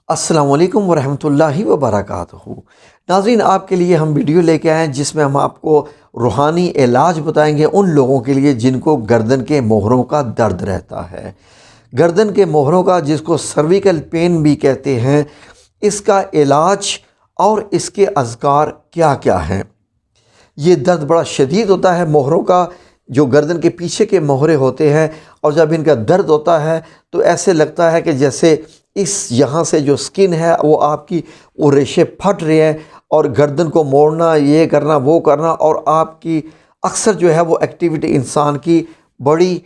السلام علیکم ورحمۃ اللہ وبرکاتہ۔ ناظرین، آپ کے لیے ہم ویڈیو لے کے آئے ہیں جس میں ہم آپ کو روحانی علاج بتائیں گے ان لوگوں کے لیے جن کو گردن کے موہروں کا درد رہتا ہے۔ گردن کے موہروں کا، جس کو سرویکل پین بھی کہتے ہیں، اس کا علاج اور اس کے اذکار کیا کیا ہیں۔ یہ درد بڑا شدید ہوتا ہے موہروں کا، جو گردن کے پیچھے کے موہرے ہوتے ہیں، اور جب ان کا درد ہوتا ہے تو ایسے لگتا ہے کہ جیسے یہاں سے جو سکن ہے وہ آپ کی وہ ریشے پھٹ رہے ہیں، اور گردن کو موڑنا، یہ کرنا وہ کرنا، اور آپ کی اکثر جو ہے وہ ایکٹیویٹی انسان کی بڑی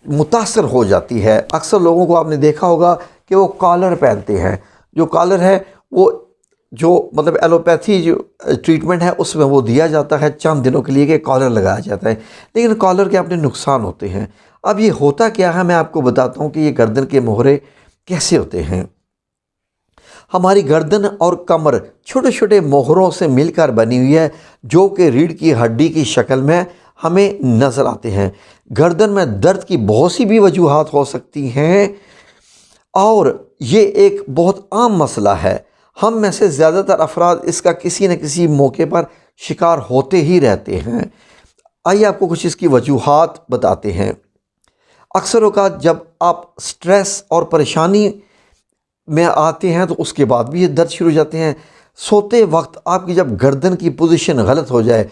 متاثر ہو جاتی ہے۔ اکثر لوگوں کو آپ نے دیکھا ہوگا کہ وہ کالر پہنتے ہیں۔ جو کالر ہے وہ جو مطلب ایلوپیتھی جو ٹریٹمنٹ ہے اس میں وہ دیا جاتا ہے چند دنوں کے لیے کہ کالر لگایا جاتا ہے، لیکن کالر کے اپنے نقصان ہوتے ہیں۔ اب یہ ہوتا کیا ہے، میں آپ کو بتاتا ہوں کہ یہ گردن کے موہرے کیسے ہوتے ہیں۔ ہماری گردن اور کمر چھوٹے چھوٹے موہروں سے مل کر بنی ہوئی ہے، جو کہ ریڑھ کی ہڈی کی شکل میں ہمیں نظر آتے ہیں۔ گردن میں درد کی بہت سی بھی وجوہات ہو سکتی ہیں، اور یہ ایک بہت عام مسئلہ ہے۔ ہم میں سے زیادہ تر افراد اس کا کسی نہ کسی موقع پر شکار ہوتے ہی رہتے ہیں۔ آئیے آپ کو کچھ اس کی وجوہات بتاتے ہیں۔ اکثر اوقات جب آپ سٹریس اور پریشانی میں آتے ہیں تو اس کے بعد بھی یہ درد شروع ہو جاتے ہیں۔ سوتے وقت آپ کی جب گردن کی پوزیشن غلط ہو جائے،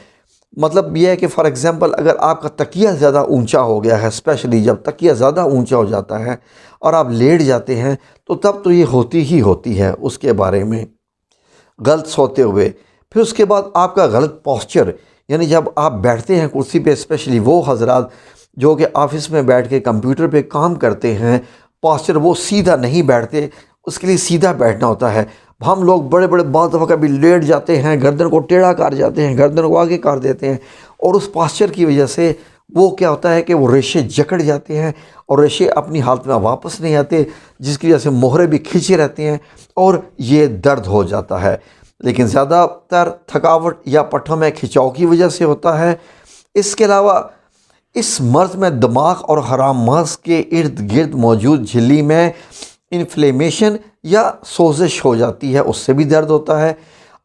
مطلب یہ ہے کہ فار ایگزامپل اگر آپ کا تکیہ زیادہ اونچا ہو گیا ہے، اسپیشلی جب تکیہ زیادہ اونچا ہو جاتا ہے اور آپ لیٹ جاتے ہیں تو تب تو یہ ہوتی ہی ہوتی ہے۔ اس کے بارے میں غلط سوتے ہوئے، پھر اس کے بعد آپ کا غلط پوسچر، یعنی جب آپ بیٹھتے ہیں کرسی پہ، اسپیشلی وہ حضرات جو کہ آفس میں بیٹھ کے کمپیوٹر پہ کام کرتے ہیں، پوسچر وہ سیدھا نہیں بیٹھتے، اس کے لیے سیدھا بیٹھنا ہوتا ہے۔ ہم لوگ بڑے بڑے بعض دفعہ کبھی لیٹ جاتے ہیں، گردن کو ٹیڑھا کر جاتے ہیں، گردن کو آگے کر دیتے ہیں، اور اس پاسچر کی وجہ سے وہ کیا ہوتا ہے کہ وہ ریشے جکڑ جاتے ہیں، اور ریشے اپنی حالت میں واپس نہیں آتے، جس کی وجہ سے موہرے بھی کھینچے رہتے ہیں اور یہ درد ہو جاتا ہے۔ لیکن زیادہ تر تھکاوٹ یا پٹھوں میں کھنچاؤ کی وجہ سے ہوتا ہے۔ اس کے علاوہ اس مرض میں دماغ اور حرام مغز کے ارد گرد موجود جھلی میں انفلیمیشن یا سوزش ہو جاتی ہے، اس سے بھی درد ہوتا ہے،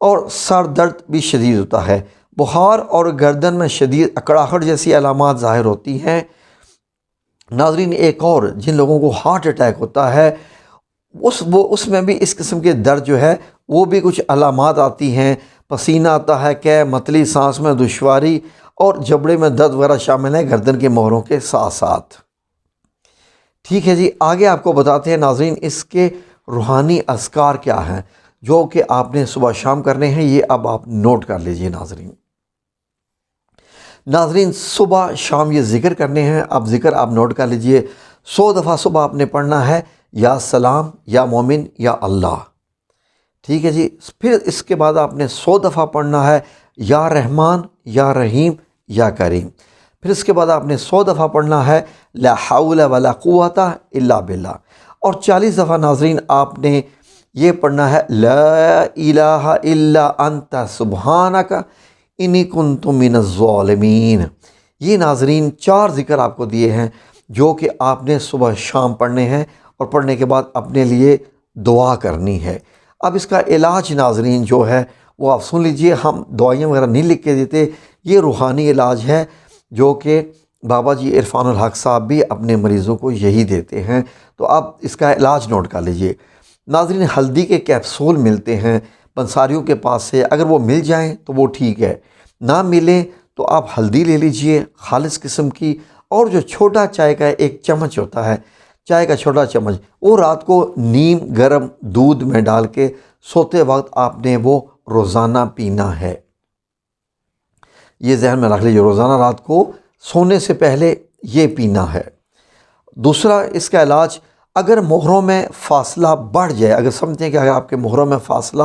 اور سر درد بھی شدید ہوتا ہے۔ بخار اور گردن میں شدید اکڑاہٹ جیسی علامات ظاہر ہوتی ہیں۔ ناظرین، ایک اور جن لوگوں کو ہارٹ اٹیک ہوتا ہے اس میں بھی اس قسم کے درد جو ہے وہ بھی کچھ علامات آتی ہیں۔ پسینہ آتا ہے، کہ متلی سانس میں دشواری، اور جبڑے میں درد وغیرہ شامل ہے گردن کے موہروں کے ساتھ ساتھ۔ ٹھیک ہے جی، آگے آپ کو بتاتے ہیں ناظرین اس کے روحانی اذکار کیا ہیں جو کہ آپ نے صبح شام کرنے ہیں۔ یہ اب آپ نوٹ کر لیجئے ناظرین، صبح شام یہ ذکر کرنے ہیں۔ اب ذکر آپ نوٹ کر لیجئے۔ 100 دفعہ صبح آپ نے پڑھنا ہے، یا سلام، یا مومن، یا اللہ۔ ٹھیک ہے جی، پھر اس کے بعد آپ نے 100 دفعہ پڑھنا ہے، یا رحمان، یا رحیم، یا کریم۔ پھر اس کے بعد آپ نے 100 دفعہ پڑھنا ہے، لا حول ولا قوت الا باللہ۔ اور 40 دفعہ ناظرین آپ نے یہ پڑھنا ہے، لا الہ الا انت سبحانک انی کنت من الظالمین۔ یہ ناظرین 4 ذکر آپ کو دیے ہیں جو کہ آپ نے صبح شام پڑھنے ہیں، اور پڑھنے کے بعد اپنے لیے دعا کرنی ہے۔ اب اس کا علاج ناظرین جو ہے وہ آپ سن لیجئے، ہم دوائیاں وغیرہ نہیں لکھ کے دیتے، یہ روحانی علاج ہے جو کہ بابا جی عرفان الحق صاحب بھی اپنے مریضوں کو یہی دیتے ہیں۔ تو آپ اس کا علاج نوٹ کر لیجئے ناظرین۔ ہلدی کے کیپسول ملتے ہیں پنساریوں کے پاس سے، اگر وہ مل جائیں تو وہ ٹھیک ہے، نہ ملیں تو آپ ہلدی لے لیجئے خالص قسم کی، اور جو چھوٹا چائے کا 1 چمچ ہوتا ہے، چائے کا چھوٹا چمچ، وہ رات کو نیم گرم دودھ میں ڈال کے سوتے وقت آپ نے وہ روزانہ پینا ہے۔ یہ ذہن میں رکھ لیجیے، روزانہ رات کو سونے سے پہلے یہ پینا ہے۔ دوسرا اس کا علاج، اگر موہروں میں فاصلہ بڑھ جائے، اگر سمجھتے ہیں کہ اگر آپ کے موہروں میں فاصلہ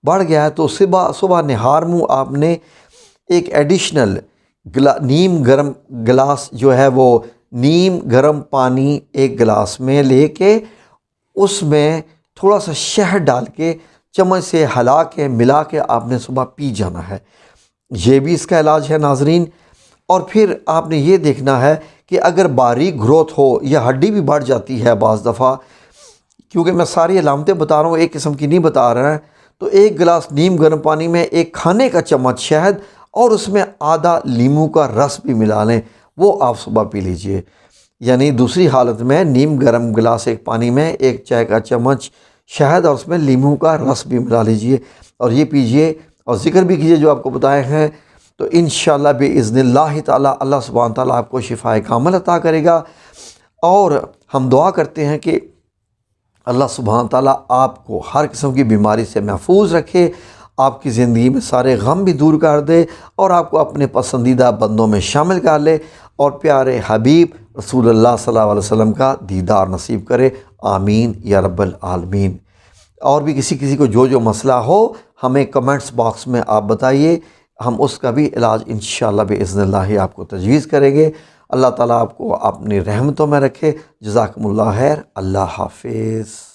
بڑھ گیا ہے تو صبح نہار منہ آپ نے ایک ایڈیشنل نیم گرم گلاس جو ہے وہ نیم گرم پانی 1 گلاس میں لے کے اس میں تھوڑا سا شہد ڈال کے چمچ سے ہلا کے ملا کے آپ نے صبح پی جانا ہے۔ یہ بھی اس کا علاج ہے ناظرین۔ اور پھر آپ نے یہ دیکھنا ہے کہ اگر باریک گروتھ ہو یا ہڈی بھی بڑھ جاتی ہے بعض دفعہ، کیونکہ میں ساری علامتیں بتا رہا ہوں، ایک قسم کی نہیں بتا رہا ہے، تو ایک گلاس نیم گرم پانی میں ایک کھانے کا چمچ شہد اور اس میں آدھا لیموں کا رس بھی ملا لیں، وہ آپ صبح پی لیجئے۔ یعنی دوسری حالت میں نیم گرم گلاس ایک پانی میں ایک چائے کا چمچ شہد اور اس میں لیموں کا رس بھی ملا لیجئے اور یہ پیجئے اور ذکر بھی کیجئے جو آپ کو بتائے ہیں، تو انشاءاللہ بِإِذْنِ اللہ تعالیٰ اللہ سبحانہ تعالیٰ آپ کو شفائے کامل عطا کرے گا۔ اور ہم دعا کرتے ہیں کہ اللہ سبحانہ تعالیٰ آپ کو ہر قسم کی بیماری سے محفوظ رکھے، آپ کی زندگی میں سارے غم بھی دور کر دے اور آپ کو اپنے پسندیدہ بندوں میں شامل کر لے اور پیارے حبیب رسول اللہ صلی اللہ علیہ وسلم کا دیدار نصیب کرے، آمین یا رب العالمین۔ اور بھی کسی کو جو مسئلہ ہو ہمیں کمنٹس باکس میں آپ بتائیے، ہم اس کا بھی علاج انشاءاللہ بِإِذْنِ اللہ آپ کو تجویز کریں گے۔ اللہ تعالیٰ آپ کو اپنی رحمتوں میں رکھے۔ جزاکم اللہ خیر۔ اللہ حافظ۔